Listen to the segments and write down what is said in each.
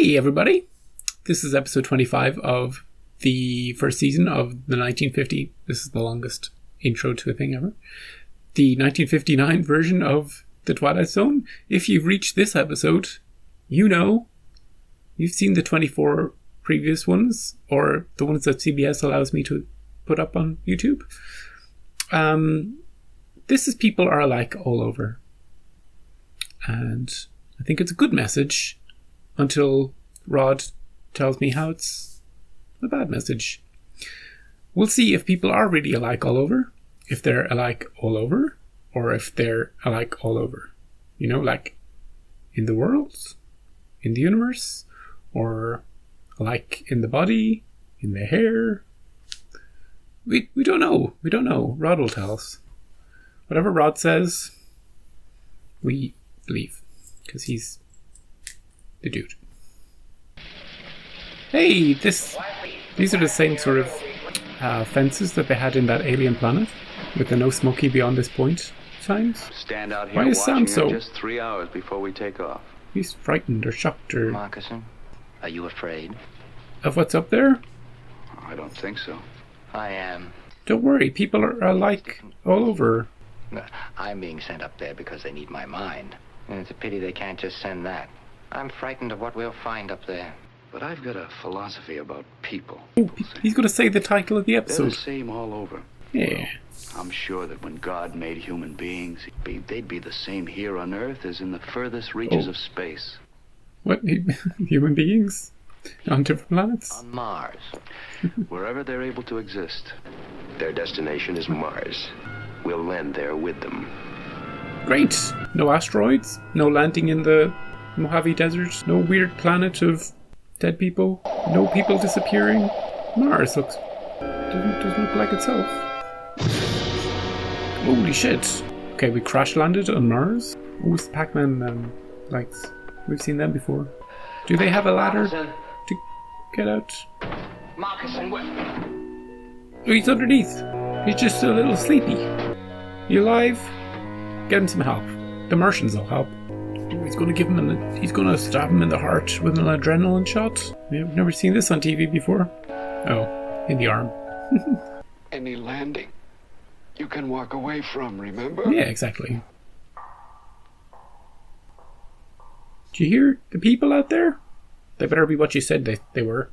Hey everybody, this is episode 25 of the first season of the 1950, this is the longest intro to a thing ever, the 1959 version of The Twilight Zone. If you've reached this episode, you know, you've seen the 24 previous ones, or the ones that CBS allows me to put up on YouTube. This is people are alike all over. And I think it's a good message until Rod tells me how it's a bad message. We'll see if people are really alike all over, if they're alike all over, or if they're alike all over. You know, like in the world, in the universe, or alike in the body, in the hair. We don't know. We don't know. Rod will tell us. Whatever Rod says, we believe, because he's the dude. Hey, these are the same sort of fences that they had in that alien planet, with the no smoky beyond this point signs. Stand out here. Why is Sam so? Just 3 hours before we take off. He's frightened or shocked or. Moccasin, are you afraid? Of what's up there? I don't think so. I am. Don't worry, people are alike all over. I'm being sent up there because they need my mind. And it's a pity they can't just send that. I'm frightened of what we'll find up there. But I've got a philosophy about people. Oh, he's going to say the title of the They're episode. the same all over. Yeah. I'm sure that when God made human beings, they'd be the same here on Earth as in the furthest reaches of space. What? Human beings? On different planets? On Mars. Wherever they're able to exist. Their destination is Mars. We'll land there with them. Great! No asteroids, no landing in the Mojave Desert, no weird planet of dead people, no people disappearing. Mars doesn't look like itself. Holy shit! Okay, we crash landed on Mars. Oh, it's the Pac-Man lights. We've seen them before. Do they have a ladder to get out? Moccasin, what? Oh, he's underneath. He's just a little sleepy. You alive? Get him some help. The Martians will help. Oh, he's going to stab him in the heart with an adrenaline shot. We've never seen this on TV before. Oh, in the arm. Any landing you can walk away from, remember? Yeah, exactly. Do you hear the people out there? They better be what you said they were.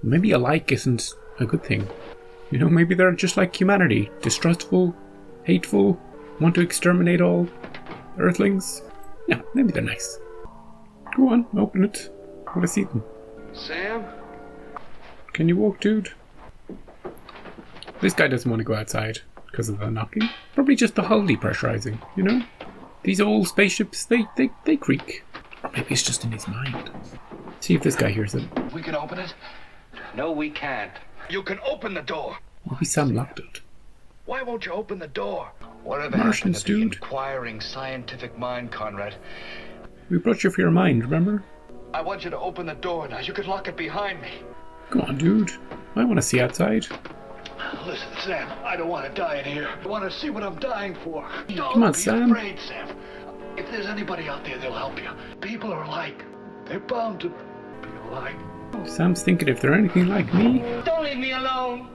Maybe alike isn't a good thing. You know, maybe they're just like humanity. Distrustful, hateful, want to exterminate all Earthlings. Yeah, maybe they're nice. Go on, open it. I want to see them. Sam? Can you walk, dude? This guy doesn't want to go outside because of the knocking. Probably just the hull depressurizing, you know? These old spaceships, they creak. Or maybe it's just in his mind. See if this guy hears it. We can open it? No, we can't. You can open the door. Maybe Sam locked it. Why won't you open the door? Whatever Martians, happened to the dude. inquiring scientific mind, Conrad? We brought you for your mind, remember? I want you to open the door now. You can lock it behind me. Go on, dude. I want to see outside. Listen, Sam, I don't want to die in here. I want to see what I'm dying for. Come on, Don't Sam. be afraid, Sam. If there's anybody out there, they'll help you. People are alike. They're bound to be alike. Sam's thinking if they're anything like me. Don't leave me alone.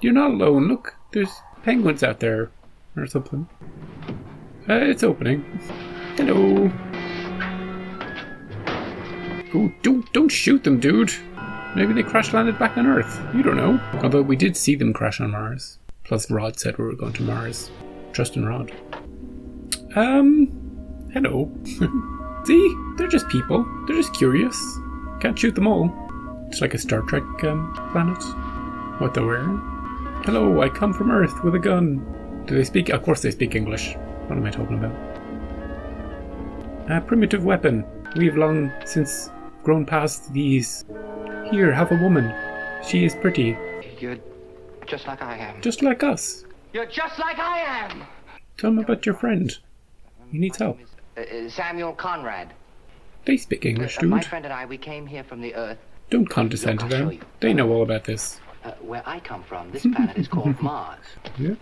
You're not alone. Look, there's penguins out there. Or something. It's opening. Hello. Oh, don't shoot them, dude. Maybe they crash landed back on Earth. You don't know. Although we did see them crash on Mars. Plus Rod said we were going to Mars. Trust in Rod. Hello. See? They're just people. They're just curious. Can't shoot them all. It's like a Star Trek planet. What they're wearing. Hello, I come from Earth with a gun. Do they speak? Of course they speak English. What am I talking about? A primitive weapon. We have long since grown past these. Here, have a woman. She is pretty. You're just like I am. Just like us. You're just like I am. Tell me about your friend. He needs help. Samuel Conrad. They speak English, dude. My friend and I, we came here from the Earth. Don't condescend to Look, I'll show them. you. They know all about this. Where I come from, this planet is called Mars. Yeah.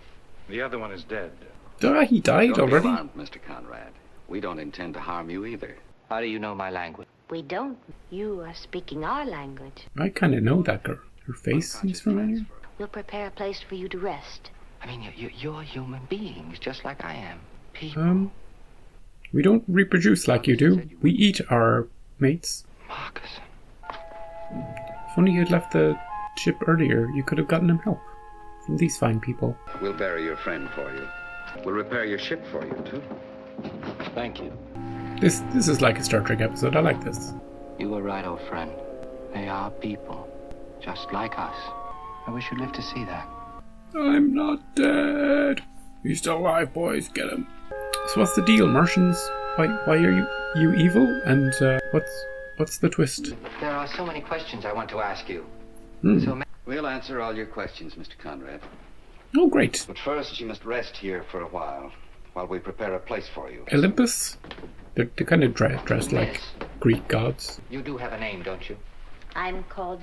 The other one is dead. He died Don't be already. alarmed, Mr. Conrad. We don't intend to harm you either. How do you know my language? We don't. You are speaking our language. I kind of know that girl. Her face seems familiar. We'll prepare a place for you to rest. I mean, you're human beings, just like I am. People. We don't reproduce like you do. We eat our mates. Marcus. If only you had left the ship earlier, you could have gotten him help from these fine people. We'll bury your friend for you. We'll repair your ship for you, too. Thank you. This is like a Star Trek episode. I like this. You were right, old friend. They are people, just like us. I wish you'd live to see that. I'm not dead. He's still alive, boys. Get him. So what's the deal, Martians? Why are you evil? And what's the twist? There are so many questions I want to ask you. We'll answer all your questions, Mr. Conrad. Oh, great. But first, you must rest here for a while we prepare a place for you. Olympus? They're kind of dressed like Greek gods. You do have a name, don't you? I'm called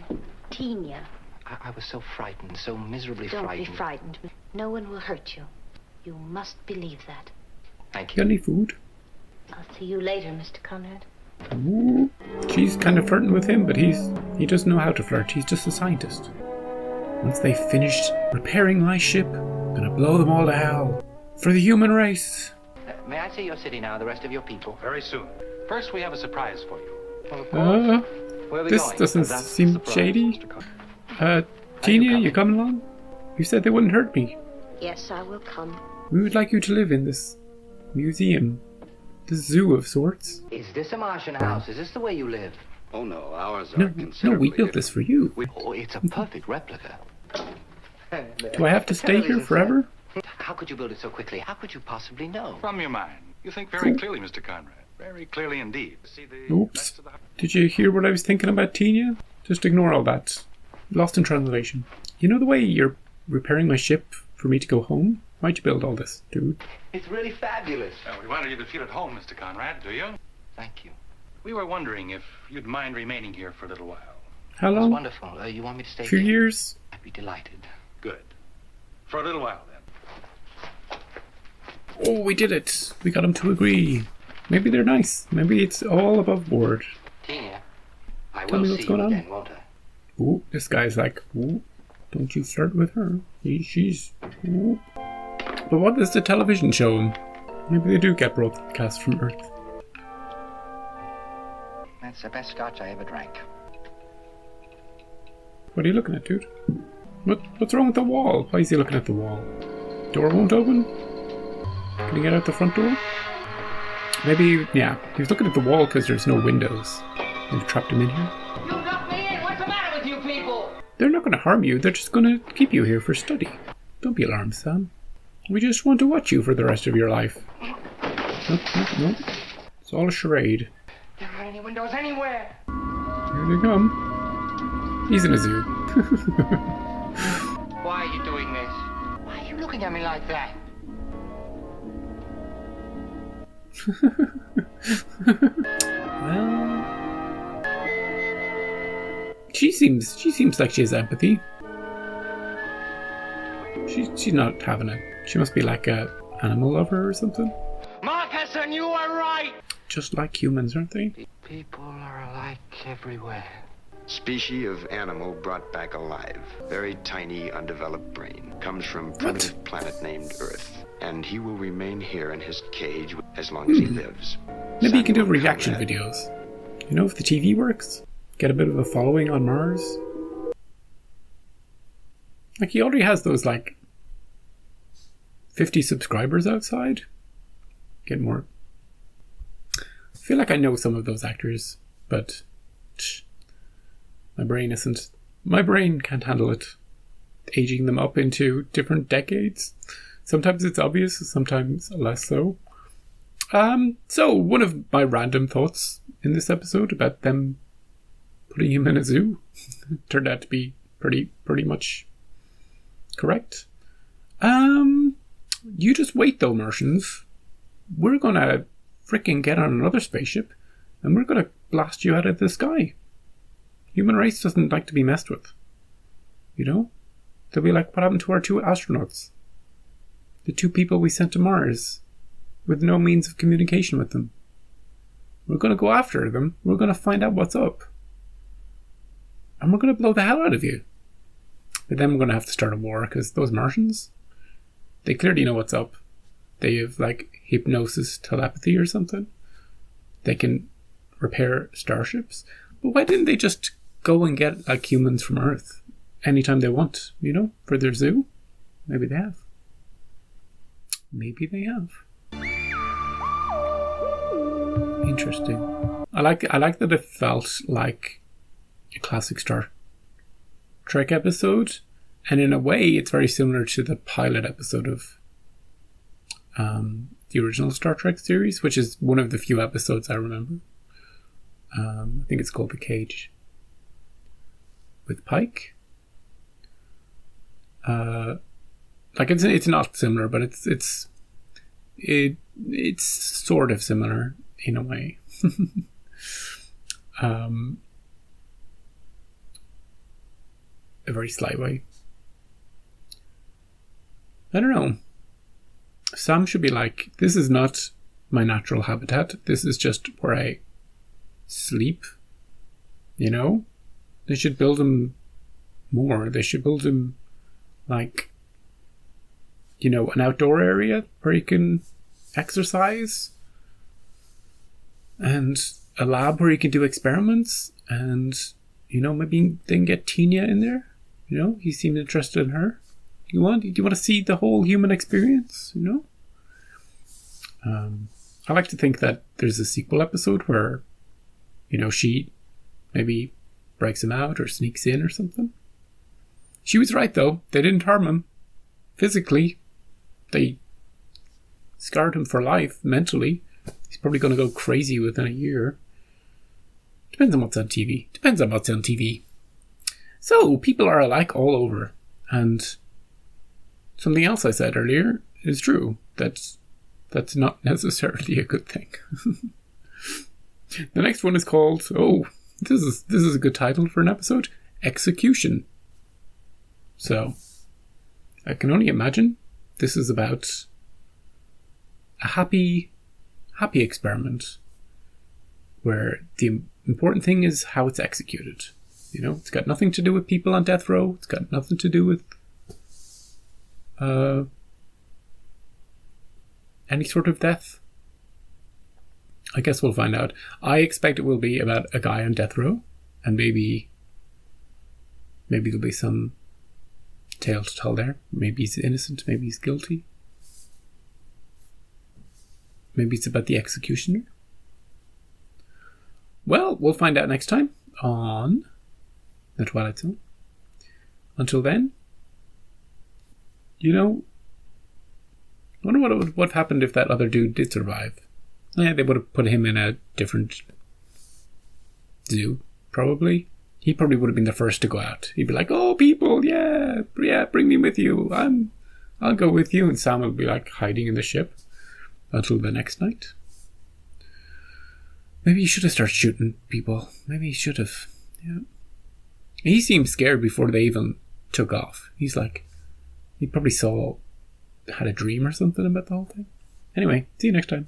Tenia. I was so frightened, so miserably Don't frightened. be frightened. No one will hurt you. You must believe that. Thank Got you. any food? I'll see you later, Mr. Conrad. Ooh. She's kind of flirting with him, but he doesn't know how to flirt. He's just a scientist. Once they've finished repairing my ship, I'm gonna blow them all to hell. For the human race. May I see your city now, the rest of your people? Very soon. First, we have a surprise for you. Well, of course. Where are we This going? doesn't That's seem the surprise, shady. Mr. Conrad. Tina, you coming along? You said they wouldn't hurt me. Yes, I will come. We would like you to live in this museum. This zoo of sorts. Is this a Martian house? Is this the way you live? Oh, no, ours are No, considerably we built this for you. Oh, it's a perfect replica. Do I have to stay here forever? How could you build it so quickly? How could you possibly know? From your mind. You think very clearly, Mr. Conrad. Very clearly indeed. See the Oops. rest of the house? Did you hear what I was thinking about Tina? Just ignore all that. Lost in translation. You know the way you're repairing my ship for me to go home? Why'd you build all this, dude? It's really fabulous. We wanted you to feel at home, Mr. Conrad, do you? Thank you. We were wondering if you'd mind remaining here for a little while. How That's long? wonderful. You want me to stay A few here? years? I'd be delighted. Good. For a little while, then. Oh, we did it. We got them to agree. Maybe they're nice. Maybe it's all above board. Tina, I Tell will me what's see going you on. again, won't I? Ooh, this guy's like, ooh, don't you flirt with her. She's, ooh. But what does the television show him? Maybe they do get broadcast from Earth. That's the best scotch I ever drank. What are you looking at, dude? What's wrong with the wall? Why is he looking at the wall? Door won't open? Can he get out the front door? Maybe, yeah, he's looking at the wall because there's no windows. They've trapped him in here. You knocked me in! What's the matter with you people? They're not going to harm you, they're just going to keep you here for study. Don't be alarmed, Sam. We just want to watch you for the rest of your life. Nope. It's all a charade. There aren't any windows anywhere. Here they come. He's in a zoo. Why are you doing this? Why are you looking at me like that? Well, she seems like she has empathy. She's not having it. She must be like a animal lover or something. Marcus, and you are right! Just like humans, aren't they? People are alike everywhere. Species of animal brought back alive. Very tiny, undeveloped brain. Comes from primitive planet named Earth. And he will remain here in his cage as long as he lives. Maybe you can do Samuel reaction Conrad. videos. You know, if the TV works, get a bit of a following on Mars. Like, he already has those, like, 50 subscribers outside. Get more. I feel like I know some of those actors, but my brain can't handle it. Aging them up into different decades. Sometimes it's obvious, sometimes less so. So one of my random thoughts in this episode about them putting him in a zoo turned out to be pretty much correct. You just wait though, Martians. We're gonna frickin' get on another spaceship and we're gonna blast you out of the sky. Human race doesn't like to be messed with. You know? They'll be like, what happened to our 2 astronauts? The 2 people we sent to Mars with no means of communication with them. We're going to go after them. We're going to find out what's up. And we're going to blow the hell out of you. But then we're going to have to start a war, because those Martians, they clearly know what's up. They have, like, hypnosis telepathy or something. They can repair starships. But why didn't they just go and get, like, humans from Earth anytime they want, for their zoo? Maybe they have. Maybe they have. Interesting. I like that it felt like a classic Star Trek episode, and in a way it's very similar to the pilot episode of the original Star Trek series, which is one of the few episodes I remember. I think it's called The Cage with Pike. Like it's not similar, but it's sort of similar in a way. A very slight way. I don't know. Sam should be like, this is not my natural habitat. This is just where I sleep. They should build him more. They should build him like, an outdoor area where he can exercise, and a lab where he can do experiments, and maybe then get Tina in there. He seemed interested in her. Do you want to see the whole human experience? I like to think that there's a sequel episode where she maybe breaks him out or sneaks in or something. She was right, though. They didn't harm him physically. They scarred him for life mentally. He's probably going to go crazy within a year. Depends on what's on TV. So, people are alike all over. And something else I said earlier is true. That's not necessarily a good thing. The next one is called, this is a good title for an episode, Execution. So, I can only imagine this is about a happy experiment where the important thing is how it's executed. It's got nothing to do with people on death row. It's got nothing to do with any sort of death. I guess we'll find out. I expect it will be about a guy on death row, and maybe there'll be some tale to tell there. Maybe he's innocent, maybe he's guilty. Maybe it's about the executioner. Well, we'll find out next time on The Twilight Zone. Until then, I wonder what would have happened if that other dude did survive. Yeah, they would have put him in a different zoo, probably. He probably would have been the first to go out. He'd be like, "Oh, people, yeah, bring me with you. I'll go with you." And Sam would be like hiding in the ship until the next night. Maybe he should have started shooting people. Maybe he should have. Yeah. He seemed scared before they even took off. He's like, he probably had a dream or something about the whole thing. Anyway, see you next time.